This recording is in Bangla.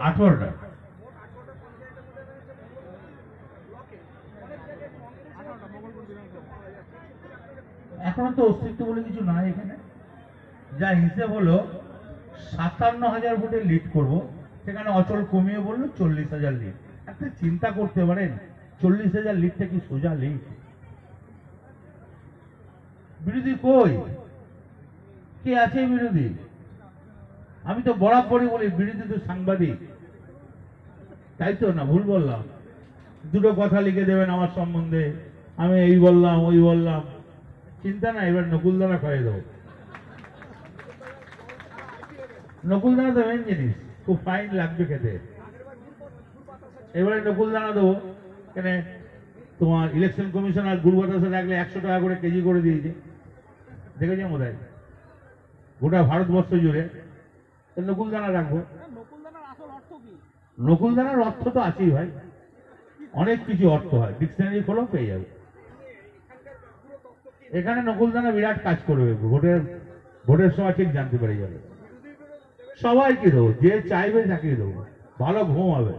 18টা। এখনো তো অস্তিত্ব বলে কিছু নাই এখানে। যা হিসেব হলো 57,000 ভোটে লিড করব, সেখানে অচল কমিয়ে বললো 40,000 লিড। একটা চিন্তা করতে পারেন, 40,000 লিডটা কি সোজা লিড? বিরোধী কই? কে আছে বিরোধী? আমি তো বরাবরই বলি বিরোধী তো সাংবাদিক, তাই তো না? ভুল বললাম? দুটো কথা লিখে দেবেন আমার সম্বন্ধে, আমি এই বললাম ওই বললাম, চিন্তা না। এবার নকুলদানা খাইয়ে দেবো। নকুলদানা তো মেন জিনিস, খুব ফাইন লাগবে খেতে। এবারে নকুলদানা দেবো। কেন তোমার ইলেকশন কমিশনার গুড় বাতাসে রাখলে 100 টাকা করে কেজি করে দিয়েছে, দেখেছেন বোধহয় গোটা ভারতবর্ষ জুড়ে। নকুলদানা রাখবো। নকুলদানার অর্থ তো আছেই ভাই, অনেক কিছু অর্থ হয়, ডিকশনারি খোলো পেয়ে যাবে। এখানে নকুলদানা বিরাট কাজ করবে, ভোটের সময় ঠিক জানতে পেরে যাবে। সবাইকে দেবো, যে চাইবে তাকে দেবো, ভালো ঘুম হবে।